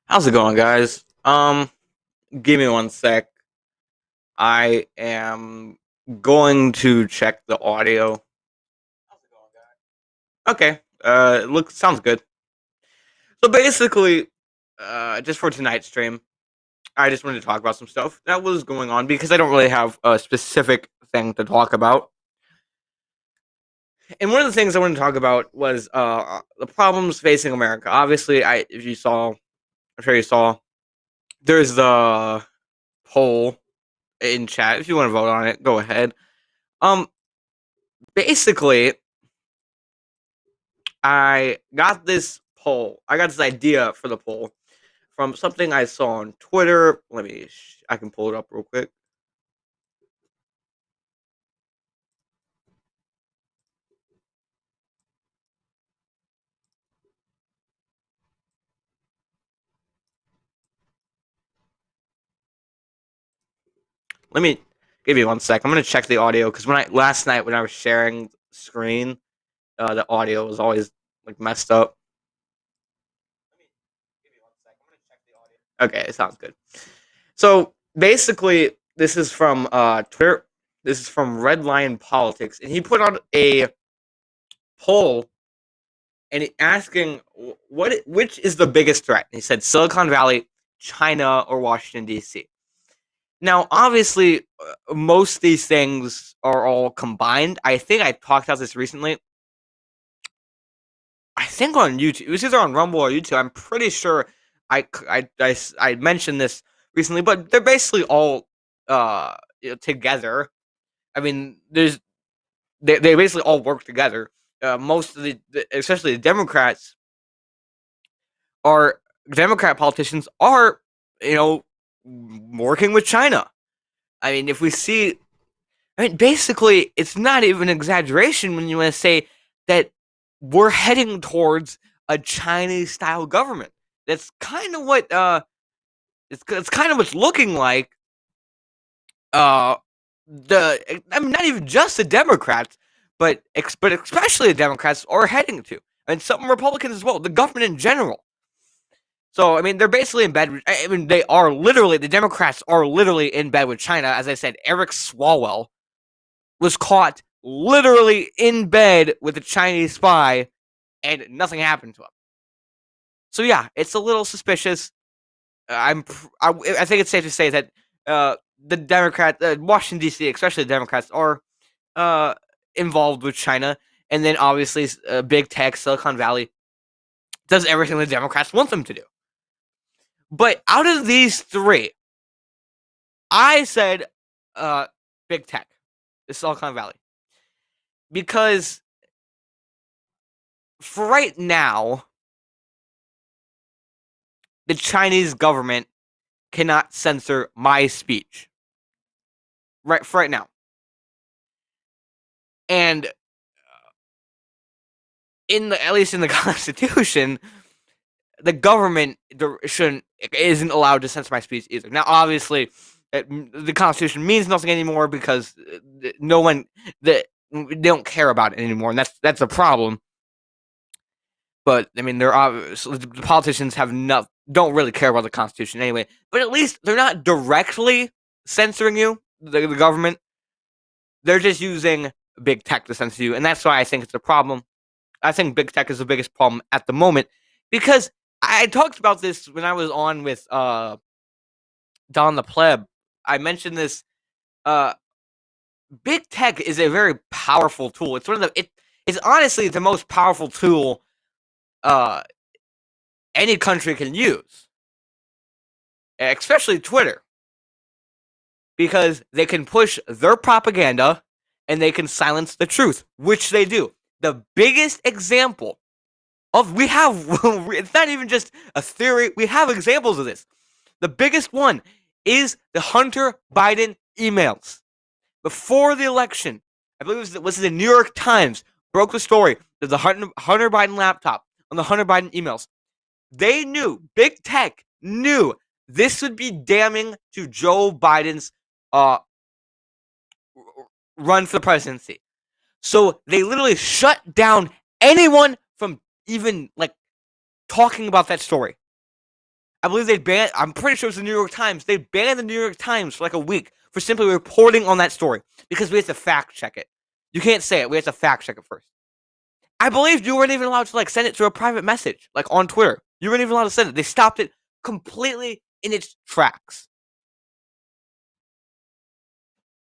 How's it going, guys? Give me one sec. I am going to check the audio. How's it going, guys? Okay. It looks sounds good. So basically, just for tonight's stream, I just wanted to talk about some stuff that was going on because I don't really have a specific thing to talk about. And one of the things I wanted to talk about was the problems facing America. Obviously, if you saw, I'm sure you saw, there's the poll in chat. If you want to vote on it, go ahead. Um, Basically, I got this poll. I got this idea for the poll from something I saw on Twitter. I can pull it up real quick. Let me give you one sec. I'm gonna check the audio because last night when I was sharing screen, the audio was always like messed up. Okay, it sounds good. So basically, this is from Twitter. This is from Red Lion Politics, and he put out a poll and asking which is the biggest threat. And he said Silicon Valley, China, or Washington D.C. Now, obviously, most of these things are all combined. I think I talked about this recently. I think on YouTube. It was either on Rumble or YouTube. I'm pretty sure I mentioned this recently, but they're basically all together. I mean, they basically all work together. Most of especially the Democrat politicians are, you know, working with China. I mean, if we see, I mean, basically, it's not even an exaggeration when you want to say that we're heading towards a Chinese-style government. That's kind of what it's kind of what's looking like. Uh, I mean, not even just the Democrats, but especially the Democrats are heading to, and some Republicans as well. The government in general. So, I mean, they're basically in bed. I mean, the Democrats are literally in bed with China. As I said, Eric Swalwell was caught literally in bed with a Chinese spy, and nothing happened to him. So, yeah, it's a little suspicious. I think it's safe to say that the Washington, D.C., especially the Democrats, are uh, involved with China. And then, obviously, big tech, Silicon Valley, does everything the Democrats want them to do. But out of these three, I said big tech, the Silicon Valley. Because for right now, the Chinese government cannot censor my speech. Right for right now. And at least in the Constitution, the government isn't allowed to censor my speech either. Now, obviously, the Constitution means nothing anymore because they don't care about it anymore, and that's a problem. But I mean, the politicians don't really care about the Constitution anyway. But at least they're not directly censoring you, the government. They're just using big tech to censor you, and that's why I think it's a problem. I think big tech is the biggest problem at the moment because I talked about this when I was on with Don the Pleb. I mentioned this. Big tech is a very powerful tool. It's honestly the most powerful tool any country can use, especially Twitter, because they can push their propaganda and they can silence the truth, which they do. The biggest example we have, it's not even just a theory, we have examples of this. The biggest one is the Hunter Biden emails. Before the election, I believe it was the New York Times broke the story that the Hunter Biden laptop on the Hunter Biden emails. They knew, big tech knew this would be damning to Joe Biden's run for the presidency. So they literally shut down anyone from even like talking about that story. I believe they banned. I'm pretty sure it was the New York Times. They banned the New York Times for like a week for simply reporting on that story because we had to fact check it. You can't say it. We had to fact check it first. I believe you weren't even allowed to like send it to a private message, like on Twitter. You weren't even allowed to send it. They stopped it completely in its tracks.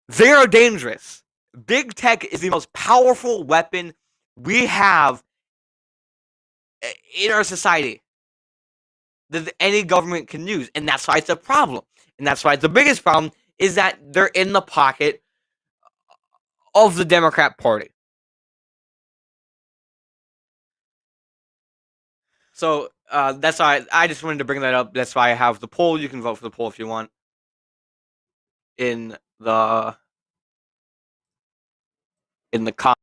They are dangerous. Big tech is the most powerful weapon we have in our society that any government can use, and that's why it's a problem. And that's why the biggest problem is that they're in the pocket of the Democrat Party. So that's why I just wanted to bring that up. That's why I have the poll. You can vote for the poll if you want in the com.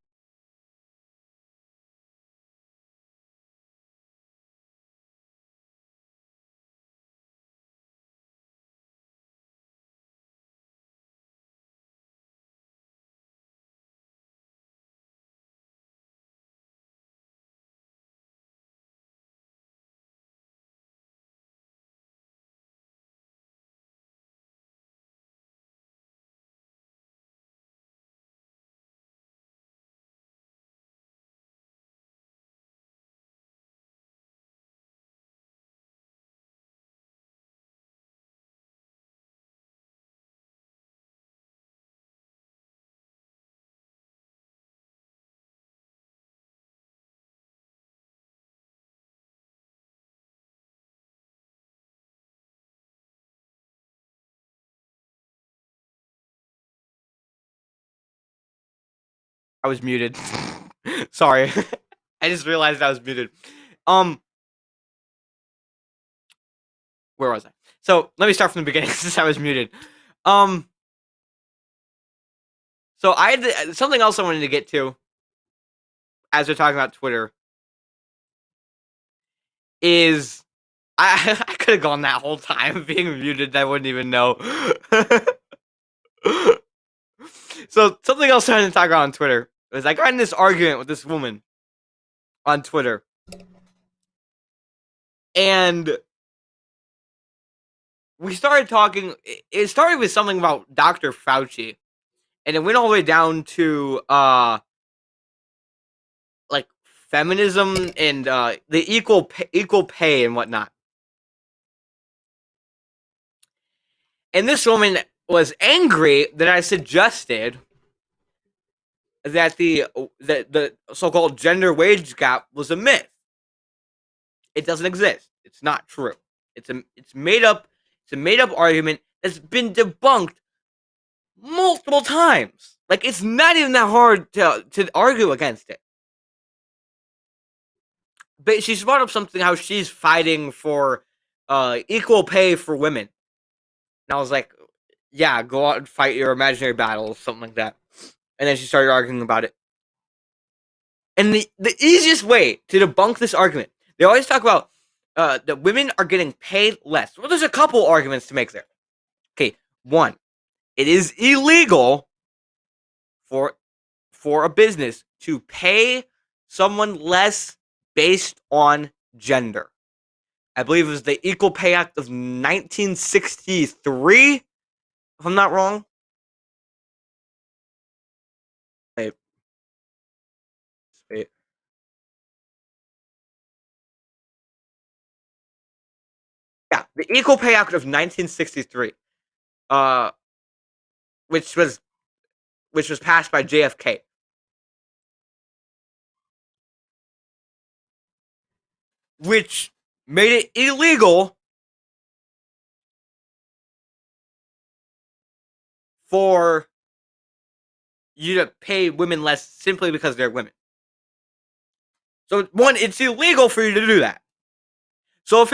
I was muted. Sorry. I just realized I was muted. Um, where was I? So let me start from the beginning since I was muted. Um, so I had something else I wanted to get to as we're talking about Twitter is I could have gone that whole time being muted. I wouldn't even know. So something else I wanted to talk about on Twitter is I got in this argument with this woman on Twitter, and we started talking. It started with something about Dr. Fauci, and it went all the way down to like feminism and the equal pay and whatnot. And this woman was angry that I suggested that the so-called gender wage gap was a myth. It doesn't exist. It's not true. It's made up. It's a made up argument that's been debunked multiple times. Like it's not even that hard to argue against it. But she's brought up something how she's fighting for equal pay for women. And I was like, yeah, go out and fight your imaginary battles, something like that. And then she started arguing about it. And the easiest way to debunk this argument, they always talk about that women are getting paid less. Well, there's a couple arguments to make there. Okay, one, it is illegal for a business to pay someone less based on gender. I believe it was the Equal Pay Act of 1963, if I'm not wrong. Wait, wait. Yeah, the Equal Pay Act of 1963, uh, which was passed by JFK, which made it illegal for you to pay women less simply because they're women. So one, it's illegal for you to do that. So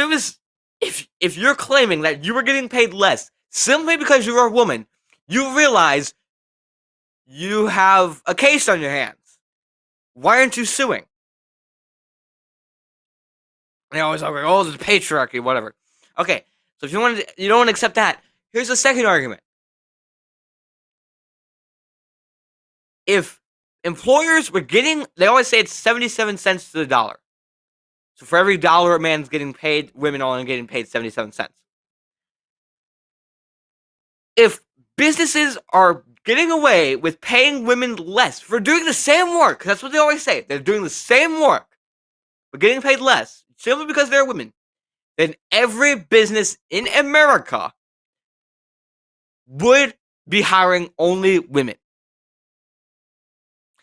if you're claiming that you were getting paid less simply because you're a woman, you realize you have a case on your hands. Why aren't you suing? They always argue, oh, the patriarchy, whatever. Okay, so if you don't want to accept that, here's the second argument. If employers were getting, they always say it's 77 cents to the dollar. So for every dollar a man's getting paid, women are only getting paid 77 cents. If businesses are getting away with paying women less for doing the same work, that's what they always say, they're doing the same work, but getting paid less, simply because they're women, then every business in America would be hiring only women.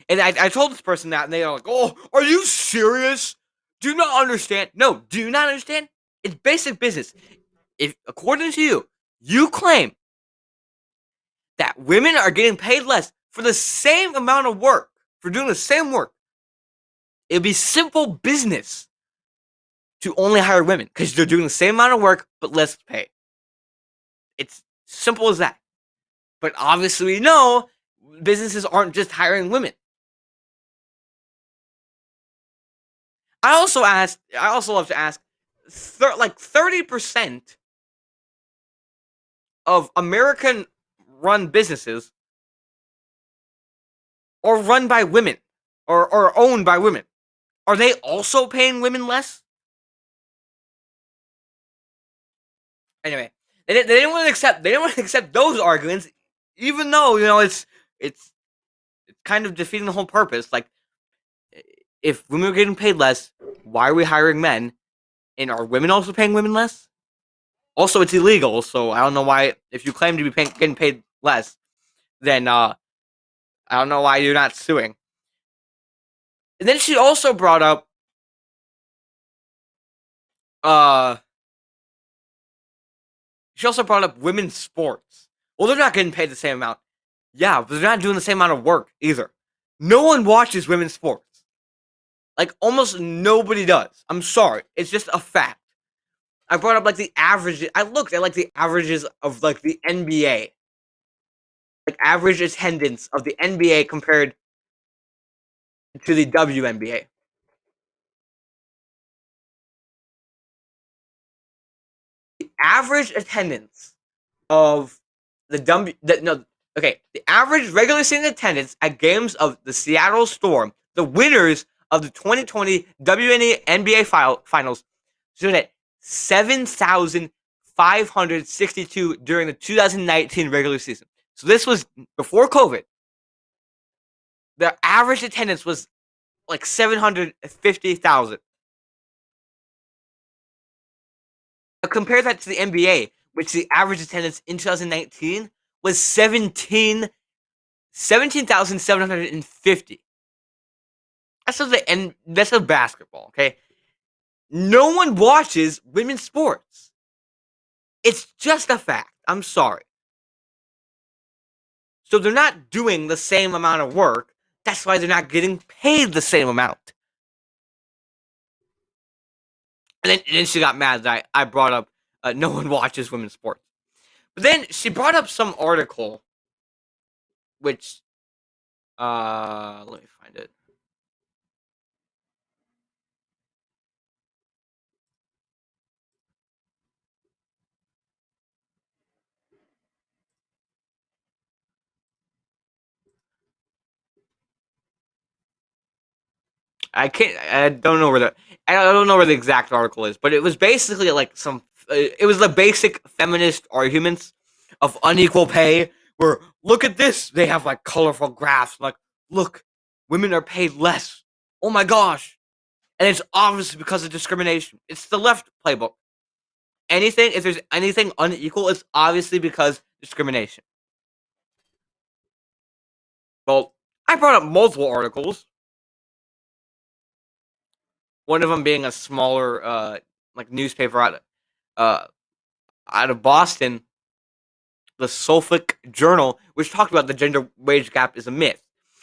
And I told this person that, and they are like, "Oh, are you serious? Do you not understand?" No, do you not understand? It's basic business. If, according to you, you claim that women are getting paid less for the same amount of work, for doing the same work, it'd be simple business to only hire women because they're doing the same amount of work but less pay. It's simple as that. But obviously, we know businesses aren't just hiring women. I also love to ask, like 30% of American run businesses are run by women or owned by women. Are they also paying women less? Anyway, they didn't want to accept those arguments, even though it's kind of defeating the whole purpose. Like, if women are getting paid less, why are we hiring men? And are women also paying women less? Also, it's illegal, so I don't know why. If you claim to be getting paid less, then I don't know why you're not suing. And then she also brought up uh women's sports. Well, they're not getting paid the same amount. Yeah, but they're not doing the same amount of work either. No one watches women's sports. Like, almost nobody does. I'm sorry. It's just a fact. I brought up like the averages. I looked at like the averages of like the NBA. Like, average attendance of the NBA compared to the WNBA. The average attendance of the average regular season attendance at games of the Seattle Storm, the winners of the 2020 WNBA finals, stood at 7,562 during the 2019 regular season. So this was before COVID. The average attendance was like 750,000. Compare that to the NBA, which the average attendance in 2019 was 17,750. That's a basketball, okay? No one watches women's sports. It's just a fact. I'm sorry. So they're not doing the same amount of work. That's why they're not getting paid the same amount. And then she got mad that I brought up no one watches women's sports. But then she brought up some article, which let me find it. I can't. I don't know where the exact article is, but it was basically like some. It was the basic feminist arguments of unequal pay. Where, look at this, they have like colorful graphs. Like, look, women are paid less. Oh my gosh, and it's obviously because of discrimination. It's the left playbook. If there's anything unequal, it's obviously because discrimination. Well, I brought up multiple articles. One of them being a smaller, like, newspaper uh, out of Boston, the Suffolk Journal, which talked about the gender wage gap is a myth.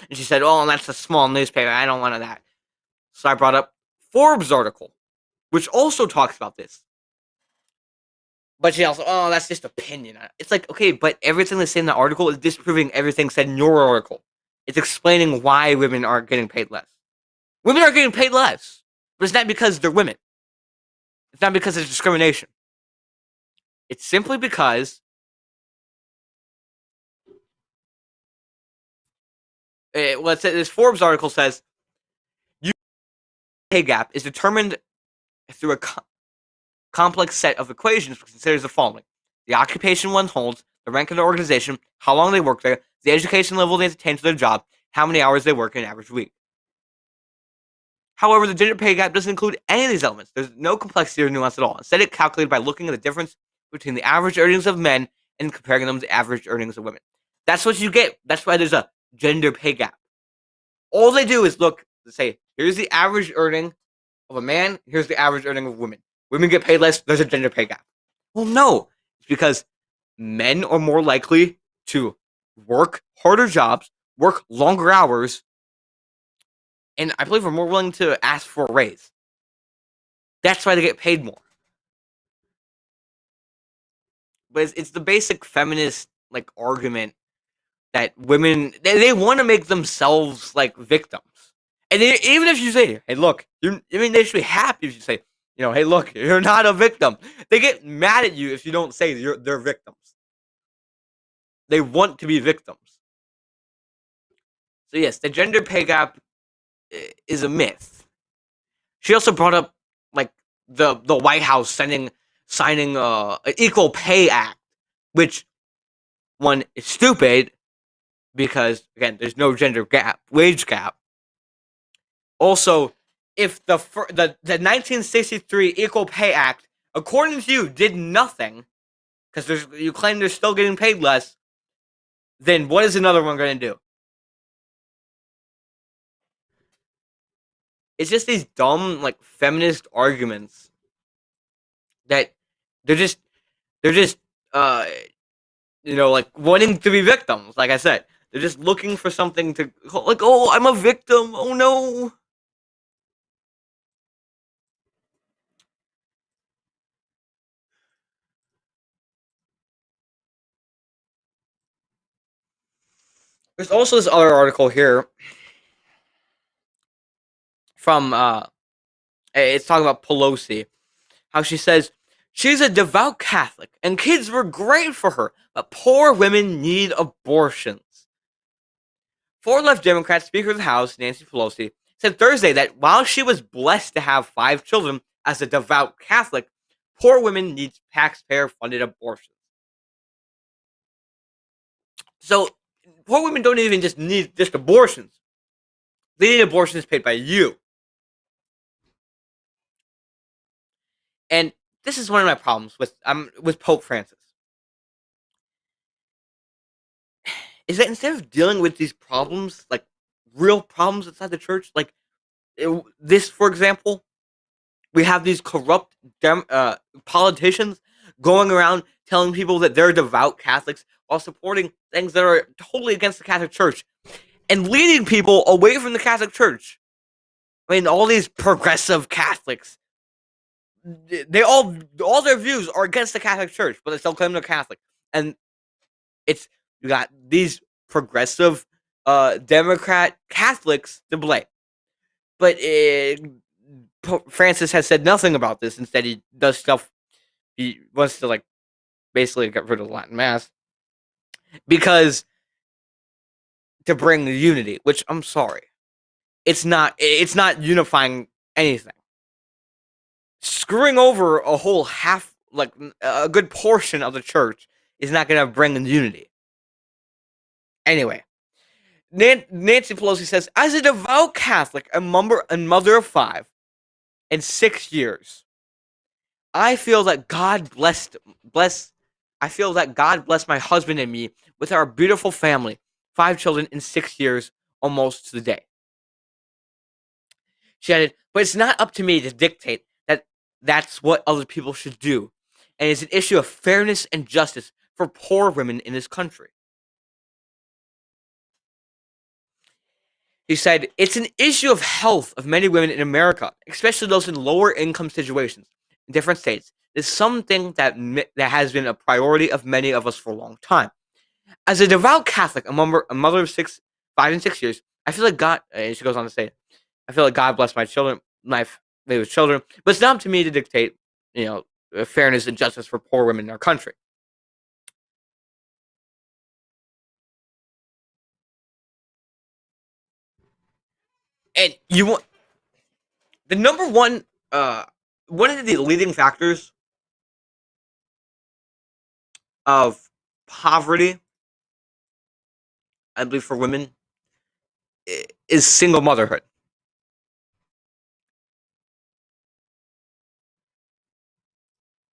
And she said, "Oh, that's a small newspaper. I don't want that." So I brought up Forbes article, which also talks about this. But she also, "Oh, that's just opinion." It's like, okay, but everything they say in the article is disproving everything said in your article. It's explaining why women are getting paid less. Women are getting paid less, but it's not because they're women. It's not because of discrimination. It's simply because this Forbes article says pay gap is determined through a complex set of equations which considers the following: the occupation one holds, the rank of the organization, how long they work there, the education level they attain to their job, how many hours they work in an average week. However, the gender pay gap doesn't include any of these elements. There's no complexity or nuance at all. Instead, it's calculated by looking at the difference between the average earnings of men and comparing them to the average earnings of women. That's what you get. That's why there's a gender pay gap. All they do is look and say, here's the average earning of a man, here's the average earning of women. Women get paid less, there's a gender pay gap. Well, no. It's because men are more likely to work harder jobs, work longer hours, and I believe are more willing to ask for a raise. That's why they get paid more. But it's the basic feminist like argument that women they want to make themselves like victims. And even if you say, "Hey, look," they should be happy if you say, "Hey, look, you're not a victim." They get mad at you if you don't say they're victims. They want to be victims. So yes, the gender pay gap is a myth. She also brought up like the White House signing an Equal Pay Act, which one is stupid because again, there's no wage gap. Also, if the 1963 Equal Pay Act, according to you, did nothing because you claim they're still getting paid less, then what is another one going to do? It's just these dumb like feminist arguments that they're just they're just uh like wanting to be victims. Like I said, they're just looking for something to like. Oh, I'm a victim. Oh no. There's also this other article here from it's talking about Pelosi, how she says she's a devout Catholic and kids were great for her, but poor women need abortions. Four left Democrat Speaker of the House, Nancy Pelosi, said Thursday that while she was blessed to have 5 children as a devout Catholic, poor women need taxpayer funded abortions. So poor women don't even just need just abortions. They need abortions paid by you. And this is one of my problems with Pope Francis. Is that instead of dealing with these problems, like real problems inside the church, like this, for example, we have these corrupt politicians going around telling people that they're devout Catholics while supporting things that are totally against the Catholic Church and leading people away from the Catholic Church. I mean, all these progressive Catholics, they all their views are against the Catholic Church, but they still claim they're Catholic. And it's you got these progressive Democrat Catholics to blame. But Pope Francis has said nothing about this. Instead, he does stuff. He wants to like basically get rid of the Latin Mass because to bring the unity. Which I'm sorry, it's not. It's not unifying anything. Screwing over a whole half, like a good portion of the church, is not going to bring the unity. Anyway, Nancy Pelosi says, as a devout Catholic, a mother of 5 in 6 years, I feel that God blessed. I feel that God blessed my husband and me with our beautiful family, 5 children in 6 years, almost to the day. She added, but it's not up to me to dictate that that's what other people should do, and it's an issue of fairness and justice for poor women in this country. He said, it's an issue of health of many women in America, especially those in lower income situations in different states. It's something that has been a priority of many of us for a long time. As a devout Catholic, a mother of 5 and 6 years, I feel like God, and she goes on to say, I feel like God bless my children, with children, but it's not up to me to dictate, fairness and justice for poor women in our country. And you want the number one one of the leading factors of poverty, I believe, for women is single motherhood.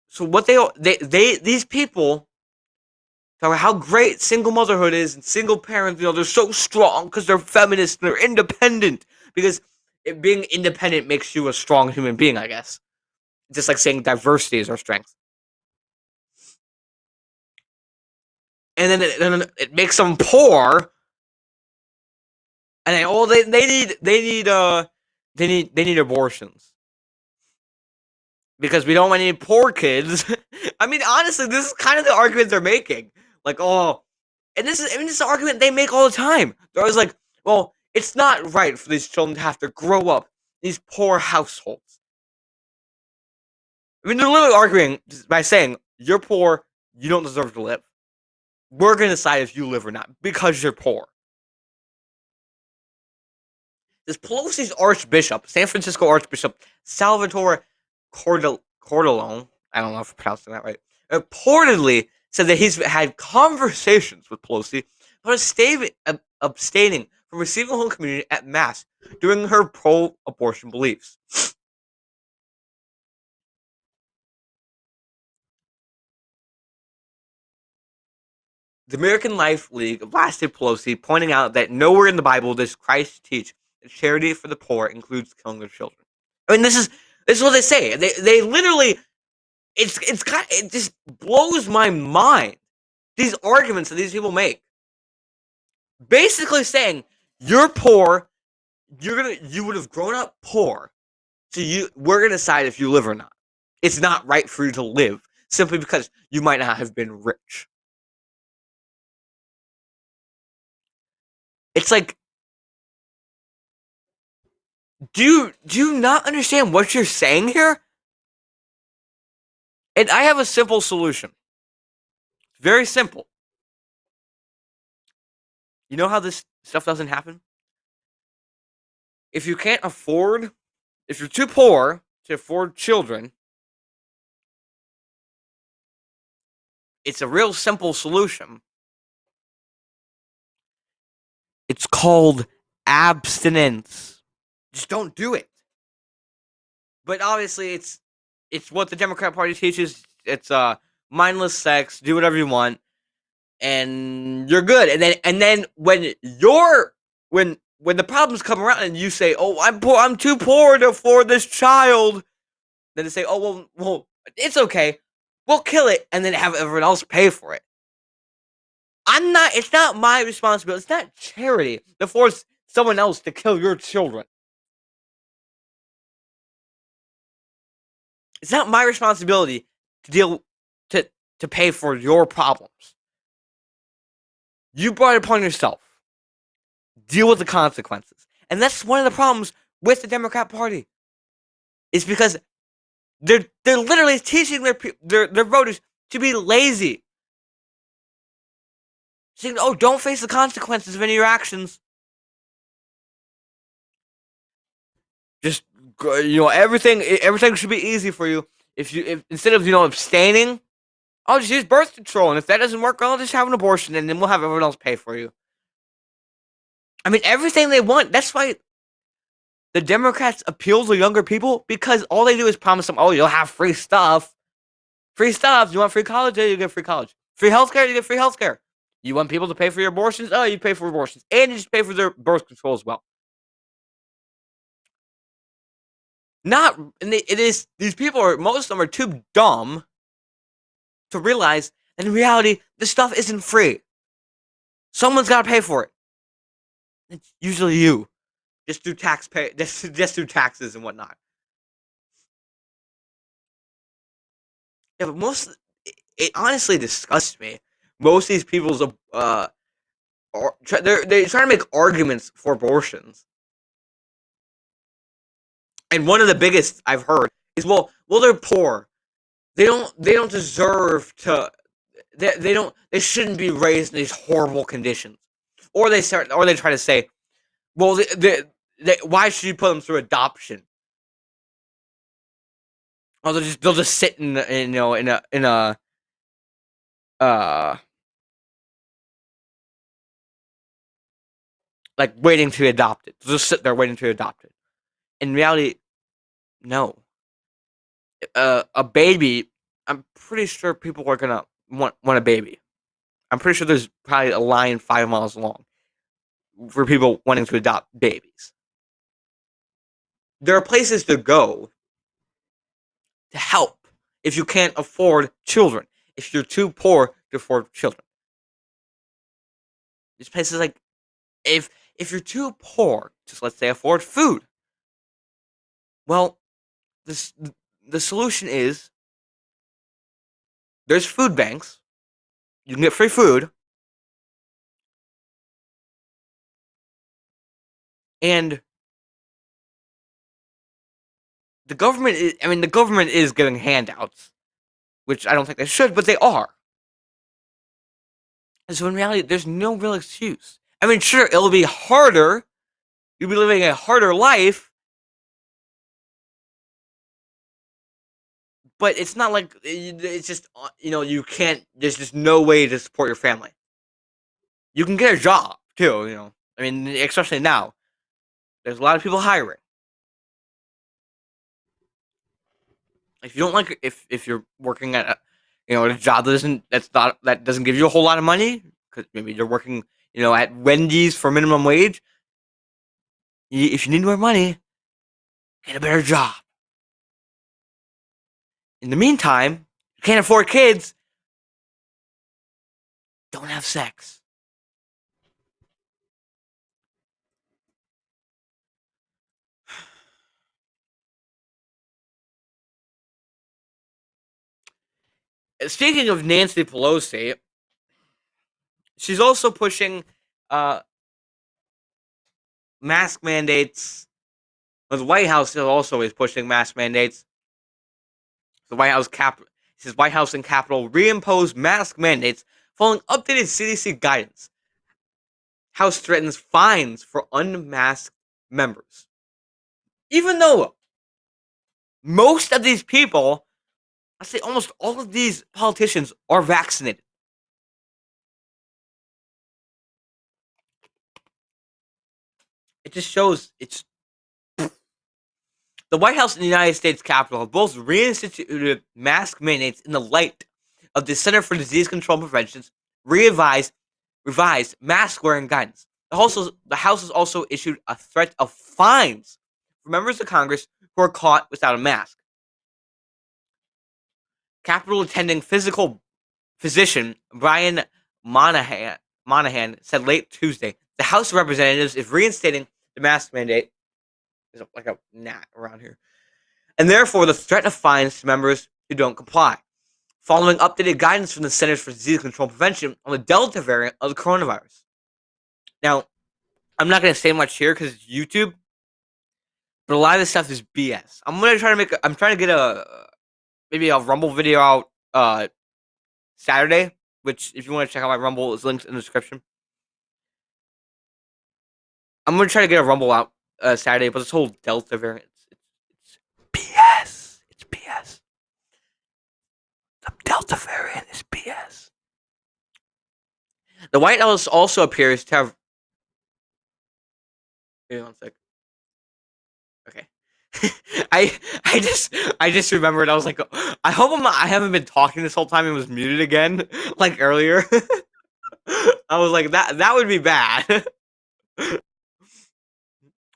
So what they these people talk about how great single motherhood is and single parents, they're so strong because they're feminists and they're independent. Because being independent makes you a strong human being, I guess. Just like saying diversity is our strength. And then it makes them poor. And then, oh, they need abortions because we don't want any poor kids. I mean, honestly, this is kind of the argument they're making. Like, oh, and this is an argument they make all the time. They're always like, well, it's not right for these children to have to grow up in these poor households. I mean, they're literally arguing by saying, you're poor, you don't deserve to live. We're going to decide if you live or not because you're poor. This Pelosi's Archbishop, San Francisco Archbishop Salvatore Cordileone, I don't know if I'm pronouncing that right, reportedly said that he's had conversations with Pelosi about abstaining from receiving Holy Communion at Mass during her pro-abortion beliefs. The American Life League blasted Pelosi, pointing out that nowhere in the Bible does Christ teach that charity for the poor includes killing their children. I mean, this is what they say. They literally it just blows my mind. These arguments that these people make, basically saying you're poor, you would have grown up poor, so we're gonna decide if you live or not. It's not right for you to live simply because you might not have been rich. It's like, do you not understand what you're saying here? And I have a simple solution. Very simple. You know how this stuff doesn't happen? If you can't afford, if you're too poor to afford children, it's a real simple solution. It's called abstinence. Just don't do it. But obviously, it's what the Democrat Party teaches. It's mindless sex. Do whatever you want, and you're good. And then when the problems come around and you say, "Oh, I'm poor. I'm too poor to afford this child," then they say, "Oh, well, it's okay. We'll kill it, and then have everyone else pay for it." It's not my responsibility. It's not charity to force someone else to kill your children. It's not my responsibility to deal to to pay for your problems. You brought it upon yourself. Deal with the consequences. And that's one of the problems with the Democrat Party. Is because they're literally teaching their voters to be lazy. Saying, "Oh, don't face the consequences of any of your actions. Just everything should be easy for you. If instead of abstaining, I'll just use birth control, and if that doesn't work, I'll just have an abortion, and then we'll have everyone else pay for you." I mean, everything they want. That's why the Democrats appeal to younger people, because all they do is promise them, "Oh, you'll have free stuff. Free stuff. You want free college? Yeah, you get free college. Free healthcare? You get free healthcare. You want people to pay for your abortions? Oh, you pay for abortions. And you just pay for their birth control as well." Not, and it is, these people most of them are too dumb to realize that in reality, this stuff isn't free. Someone's got to pay for it. It's usually you. Just through just through taxes and whatnot. Yeah, but it honestly disgusts me. Most of these people's they're trying to make arguments for abortions, and one of the biggest I've heard is, well, they're poor. They don't deserve to. They shouldn't be raised in these horrible conditions. Or they try to say, well, why should you put them through adoption? Oh, they'll just sit in a uh like waiting to adopt it. They'll just sit there waiting to adopt it. In reality, no. A baby. I'm pretty sure people are gonna want a baby. I'm pretty sure there's probably a line 5 miles long for people wanting to adopt babies. There are places to go to help if you can't afford children. If you're too poor to afford children, there's places like if you're too poor to, let's say, afford food. Well, this the solution is there's food banks. You can get free food, and the government. The government is giving handouts, which I don't think they should, but they are. And so in reality, there's no real excuse. Sure, it'll be harder. You'll be living a harder life, but it's not like it's just you can't. There's just no way to support your family. You can get a job too. Especially now, there's a lot of people hiring. If you don't like if you're working at a job that doesn't give you a whole lot of money because maybe you're working at Wendy's for minimum wage. If you need more money, get a better job. In the meantime, you can't afford kids. Don't have sex. Speaking of Nancy Pelosi, she's also pushing uh, mask mandates. Well, the White House also is pushing mask mandates. The White House and Capitol reimpose mask mandates following updated CDC guidance. House threatens fines for unmasked members. Even though most of these people, I say almost all of these politicians are vaccinated. It just shows it's the White House and the United States Capitol have both reinstituted mask mandates in the light of the Center for Disease Control and Prevention's revised mask wearing guidance. The House has also issued a threat of fines for members of Congress who are caught without a mask. Capitol attending physical physician Brian Monahan said late Tuesday the House of Representatives is reinstating the mask mandate. There's like a gnat around here. And therefore, the threat of fines to members who don't comply, following updated guidance from the Centers for Disease Control and Prevention on the Delta variant of the coronavirus. Now, I'm not going to say much here because it's YouTube, but a lot of this stuff is BS. I'm trying to get maybe a Rumble video out Saturday, which if you want to check out my Rumble, is linked in the description. I'm going to try to get a Rumble out Saturday, but this whole Delta variant, it's BS. It's BS. The Delta variant is BS. The White House also appears to have. Wait 1 sec. Okay. I just remembered. I was like, I hope I haven't been talking this whole time and was muted again, like earlier. I was like, that would be bad.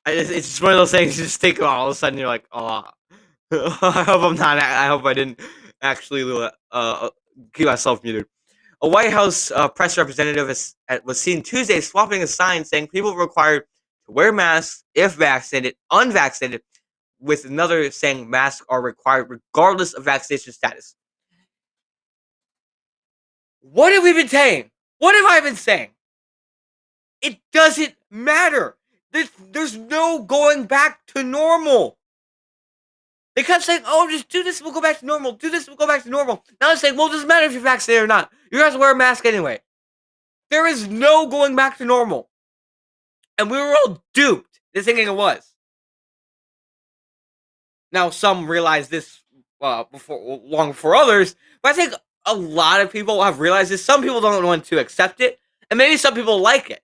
It's just one of those things you just think about all of a sudden you're like, oh, I hope I'm not. I hope I didn't actually keep myself muted. A White House press representative was seen Tuesday swapping a sign saying people required to wear masks if vaccinated, unvaccinated, with another saying masks are required regardless of vaccination status. What have we been saying? What have I been saying? It doesn't matter. There's no going back to normal. They kept saying, oh, just do this, we'll go back to normal. Do this, we'll go back to normal. Now they're saying, well, it doesn't matter if you're vaccinated or not. You guys wear a mask anyway. There is no going back to normal. And we were all duped into thinking it was. Now, some realize this long before others. But I think a lot of people have realized this. Some people don't want to accept it, and maybe some people like it.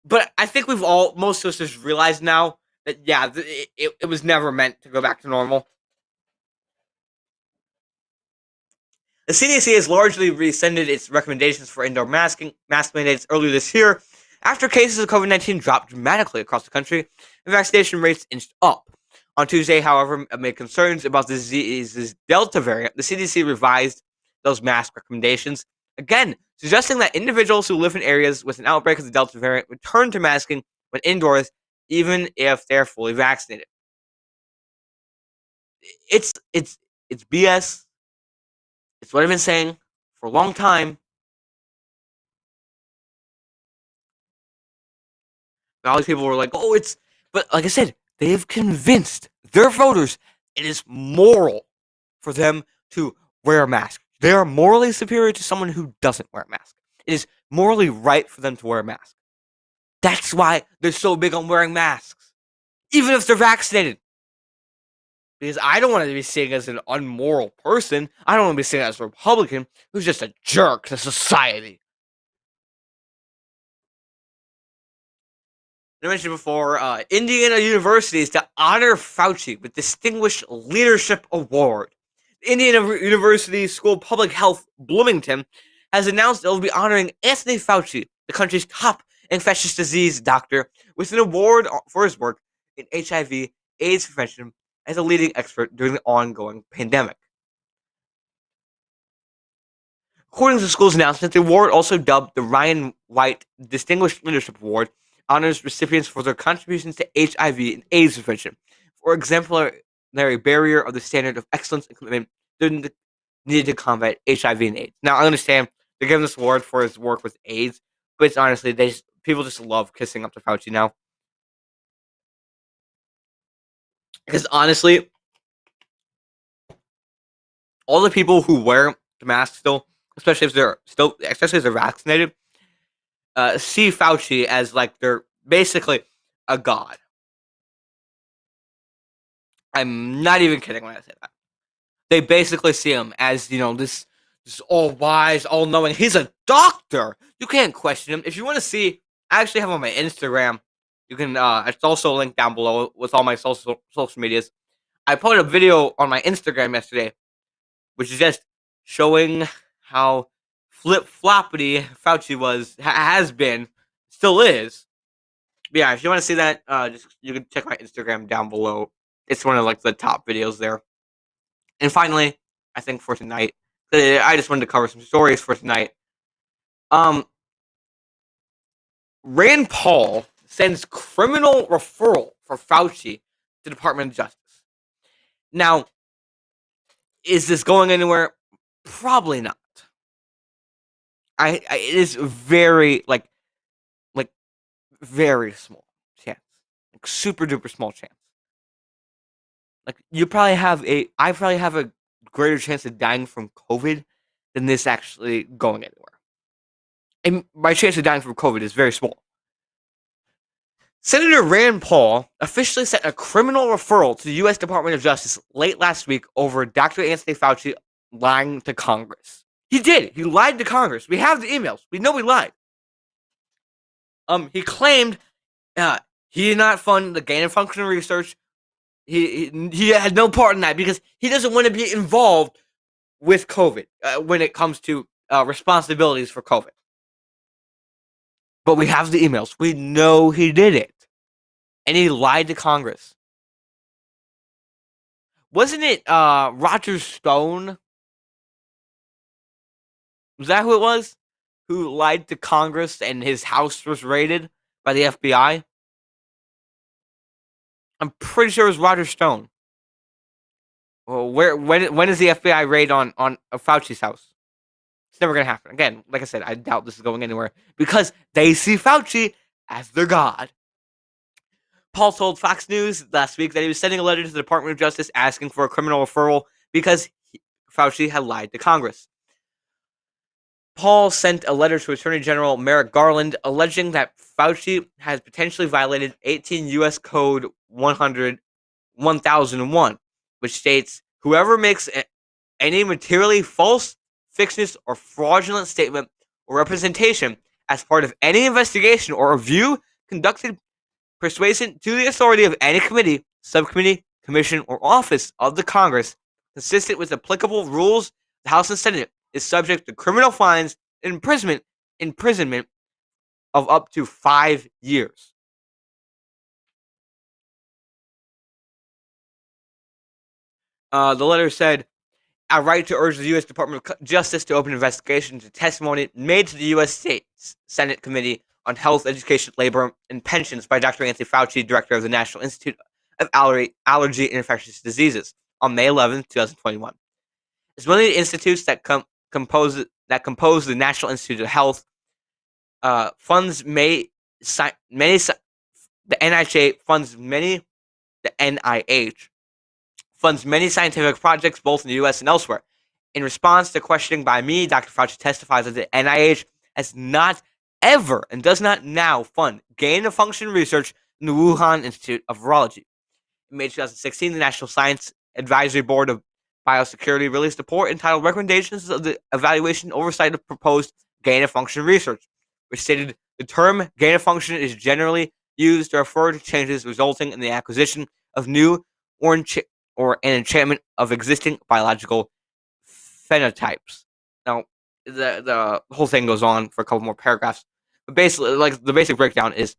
But I think most of us just realized now that yeah, it was never meant to go back to normal. The CDC has largely rescinded its recommendations for indoor mask mandates earlier this year after cases of COVID-19 dropped dramatically across the country and vaccination rates inched up. On Tuesday, however, amid concerns about the disease's Delta variant, the CDC revised those mask recommendations, again, suggesting that individuals who live in areas with an outbreak of the Delta variant return to masking when indoors, even if they're fully vaccinated. It's BS. It's what I've been saying for a long time. All these people were like, "Oh, it's," but like I said, they've convinced their voters it is moral for them to wear a mask. They are morally superior to someone who doesn't wear a mask. It is morally right for them to wear a mask. That's why they're so big on wearing masks, even if they're vaccinated. Because I don't want to be seen as an unmoral person. I don't want to be seen as a Republican who's just a jerk to society. I mentioned before, Indiana University is to honor Fauci with Distinguished Leadership Award. Indiana University School of Public Health Bloomington has announced it will be honoring Anthony Fauci, the country's top infectious disease doctor, with an award for his work in HIV/AIDS prevention as a leading expert during the ongoing pandemic. According to the school's announcement, the award, also dubbed the Ryan White Distinguished Leadership Award, honors recipients for their contributions to HIV and AIDS prevention, for exemplary barrier of the standard of excellence and commitment needed to combat HIV and AIDS. Now, I understand they're giving this award for his work with AIDS, but it's honestly, people just love kissing up to Fauci now. Because honestly, all the people who wear the mask still, especially if they're vaccinated, see Fauci as like they're basically a god. I'm not even kidding when I say that. They basically see him as, this all wise, all knowing. He's a doctor. You can't question him. If you want to see, I actually have on my Instagram. You can. It's also linked down below with all my social medias. I put a video on my Instagram yesterday, which is just showing how flip floppity Fauci has been, still is. But yeah, if you want to see that, you can check my Instagram down below. It's one of like the top videos there. And finally, I think for tonight, I just wanted to cover some stories for tonight. Rand Paul sends criminal referral for Fauci to Department of Justice. Now, is this going anywhere? Probably not. It is very very small chance, like super duper small chance. Like I probably have a greater chance of dying from COVID than this actually going anywhere. And my chance of dying from COVID is very small. Senator Rand Paul officially sent a criminal referral to the U.S. Department of Justice late last week over Dr. Anthony Fauci lying to Congress. He did. He lied to Congress. We have the emails. We know he lied. He claimed he did not fund the gain of function research. He had no part in that because he doesn't want to be involved with COVID when it comes to responsibilities for COVID. But we have the emails. We know he did it. And he lied to Congress. Wasn't it Roger Stone? Was that who it was? Who lied to Congress and his house was raided by the FBI? I'm pretty sure it was Roger Stone. Well, when is the FBI raid on Fauci's house? It's never gonna happen. Again, like I said, I doubt this is going anywhere because they see Fauci as their god. Paul told Fox News last week that he was sending a letter to the Department of Justice asking for a criminal referral because Fauci had lied to Congress. Paul sent a letter to Attorney General Merrick Garland alleging that Fauci has potentially violated 18 U.S. Code 1001, which states whoever makes any materially false, fictitious, or fraudulent statement or representation as part of any investigation or review conducted persuasion to the authority of any committee, subcommittee, commission, or office of the Congress, consistent with applicable rules of the House and Senate, is subject to criminal fines and imprisonment of up to 5 years. The letter said, I write to urge the U.S. Department of Justice to open an investigation into testimony made to the U.S. Senate Committee on Health, Education, Labor, and Pensions by Dr. Anthony Fauci, director of the National Institute of Allergy and Infectious Diseases, on May 11, 2021. As one of the institutes that compose the National Institute of Health, funds the NIH funds many scientific projects both in the U.S. and elsewhere. In response to questioning by me, Dr. Fauci testifies that the NIH has not ever and does not now fund gain-of-function research in the Wuhan Institute of Virology. In May 2016, the National Science Advisory Board of Biosecurity released a report entitled Recommendations of the Evaluation and Oversight of Proposed Gain-of-Function Research, which stated the term gain-of-function is generally used to refer to changes resulting in the acquisition of new or an enchantment of existing biological phenotypes. Now, the whole thing goes on for a couple more paragraphs, but basically, like the basic breakdown is,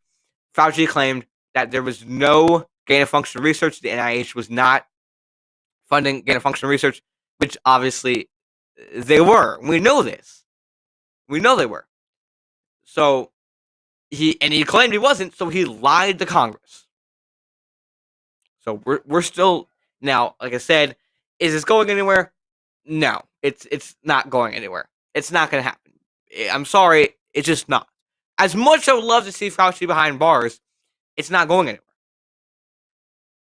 Fauci claimed that there was no gain-of-function research. The NIH was not funding gain-of-function research, which obviously they were. We know this. We know they were. So he claimed he wasn't. So he lied to Congress. So we're still. Now, like I said, is this going anywhere? No, it's not going anywhere. It's not going to happen. I'm sorry, it's just not. As much as I would love to see Fauci behind bars, it's not going anywhere.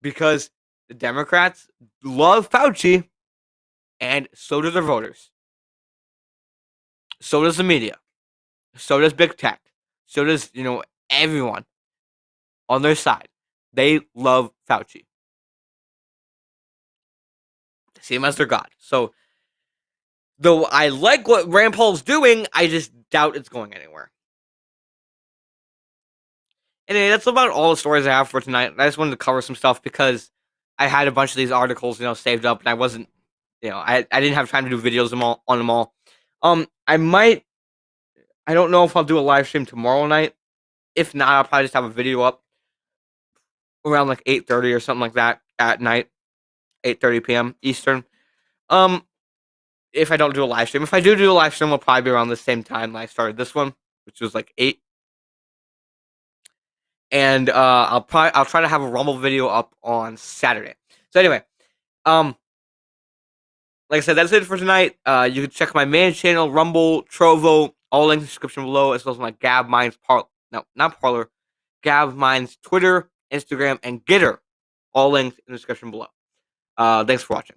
Because the Democrats love Fauci, and so do their voters. So does the media. So does big tech. So does, everyone on their side. They love Fauci. See him as their god. So, though I like what Rand Paul's doing, I just doubt it's going anywhere. Anyway, that's about all the stories I have for tonight. I just wanted to cover some stuff because I had a bunch of these articles, saved up, and I wasn't, I didn't have time to do videos on them all. I don't know if I'll do a live stream tomorrow night. If not, I'll probably just have a video up around like 8:30 or something like that at night, 8:30 p.m. Eastern. If I don't do a live stream. If I do a live stream, it'll probably be around the same time that I started this one, which was like 8. And I'll try to have a Rumble video up on Saturday. So anyway, like I said, that's it for tonight. You can check my main channel, Rumble, Trovo, all links in the description below, as well as my Gab Minds Gab Minds Twitter, Instagram, and Gitter, all links in the description below. Thanks for watching.